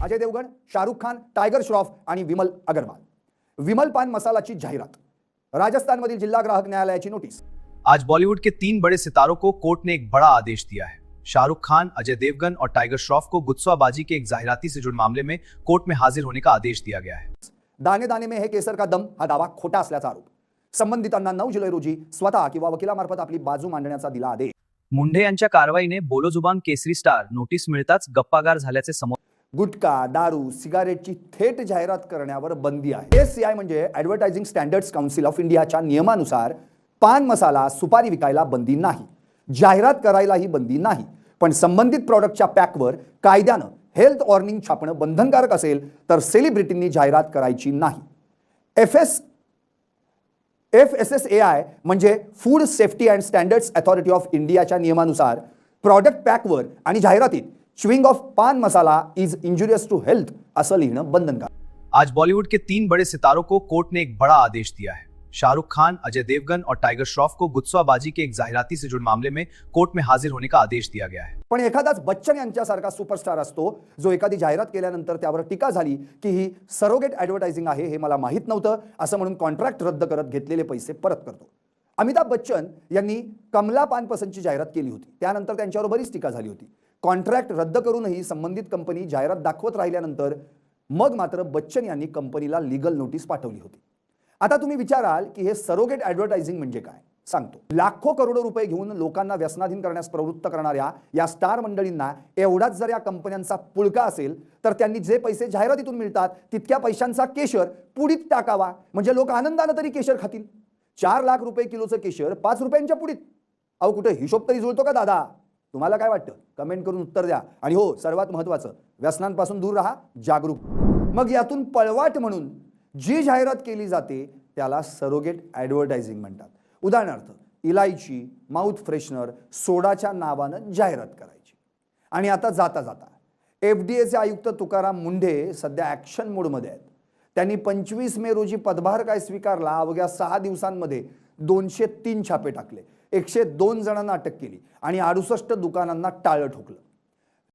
Ajay Devgan, Shahrukh Khan, tiger Shroff आणि विमल अग्रवाल. विमल पान मसालाची जाहिरात. राजस्थानमधील जिल्हा ग्राहक न्यायालयाची नोटीस. आज बॉलीवुड के 3 बड़े सितारों को कोर्ट ने एक बड़ा आदेश दिया है. शाहरुख खान, अजय देवगन और टाइगर श्रॉफ को गुत्साबाजी के एक जाहिराती से जुड़े मामले में कोर्ट में हाजिर होने का आदेश दिया गया है. दाने दाने में है केसर का दम हा दावा खोटा असल्याचा आरोप. संबंधितांना 9 जुलै रोजी स्वतः किंवा वकिलामार्फत आपली बाजू मांडण्याचा दिला आदेश. मुंढे यांच्या कारवाईने बोलोजुबान केसरी स्टार नोटीस मिळताच गप्पागार झाल्याचे समोर. गुटखा, दारू, सिगारेटची थेट जाहिरात करण्यावर बंदी आहे. एसीआय म्हणजे ॲडव्हर्टायझिंग स्टँडर्ड्स काउन्सिल ऑफ इंडियाच्या नियमानुसार पान मसाला, सुपारी विकायला बंदी नाही, जाहिरात करायलाही बंदी नाही. पण संबंधित प्रॉडक्टच्या पॅकवर कायद्यानं हेल्थ वॉर्निंग छापणं बंधनकारक असेल तर सेलिब्रिटींनी जाहिरात करायची नाही. FSSAI म्हणजे food safety and standards authority of इंडियाच्या नियमानुसार प्रॉडक्ट पॅकवर आणि जाहिरातीत च्युइंग ऑफ पान मसाला इज इंजुरियस टू हेल्थ असं लिहिणं बंधनकारक. आज बॉलीवुड के 3 बड़े सितारों को कोर्ट ने एक बड़ा आदेश दिया है. शाहरुख खान, अजय देवगन और टाइगर श्रॉफ को गुत्साबाजी के एक जाहिराती से जुड़े मामले में कोर्ट में हाजिर होने का आदेश दिया गया है. पण एखादाच बच्चन यांच्यासारखा सुपरस्टार असतो जो एखादी जाहिरात केल्यानंतर त्यावर टीका झाली की ही सरोगेट ॲडव्हर्टायझिंग आहे, हे मला माहीत नव्हतं असं म्हणून कॉन्ट्रॅक्ट रद्द करत घेतलेले पैसे परत करतो. अमिताभ बच्चन यांनी कमला पान पसंतची जाहिरात केली होती, त्यानंतर त्यांच्यावर बरीच टीका झाली होती. कॉन्ट्रॅक्ट रद्द करूनही संबंधित कंपनी जाहिरात दाखवत राहिल्यानंतर मग मात्र बच्चन यांनी कंपनीला लीगल नोटीस पाठवली होती. आता तुम्ही विचाराल की हे सरोगेट ॲडव्हर्टायझिंग म्हणजे काय? सांगतो. लाखो करोडो रुपये घेऊन लोकांना व्यसनाधीन करण्यास प्रवृत्त करणाऱ्या या स्टार मंडळींना एवढाच जर या कंपन्यांचा पुळका असेल तर त्यांनी जे पैसे जाहिरातीतून मिळतात तितक्या पैशांचा केशर पुडीत टाकावा, म्हणजे लोक आनंदाने तरी केशर खातील. 4 लाख रुपये किलोचं केशर 5 रुपयांच्या पुडीत. अहो कुठे हिशोब तरी जुळतो का दादा? तुम्हाला काय वाटतं? कमेंट करून उत्तर द्या. आणि हो, सर्वात महत्त्वाचं, व्यसनांपासून दूर राहा, जागरूक. मग यातून पळवाट म्हणून जी जाहिरात केली जाते त्याला सरोगेट ॲडव्हर्टायझिंग म्हणतात. उदाहरणार्थ, इलायची, माउथ फ्रेशनर, सोडाच्या नावानं जाहिरात करायची. आणि आता जाता जाता FDAचे आयुक्त तुकाराम मुंढे सध्या ॲक्शन मोडमध्ये आहेत. त्यांनी 25 मे रोजी पदभार काय स्वीकारला. अवघ्या 6 दिवसांमध्ये 203 छापे टाकले, 102 जणांना अटक केली आणि 68 दुकानांना टाळं ठोकलं.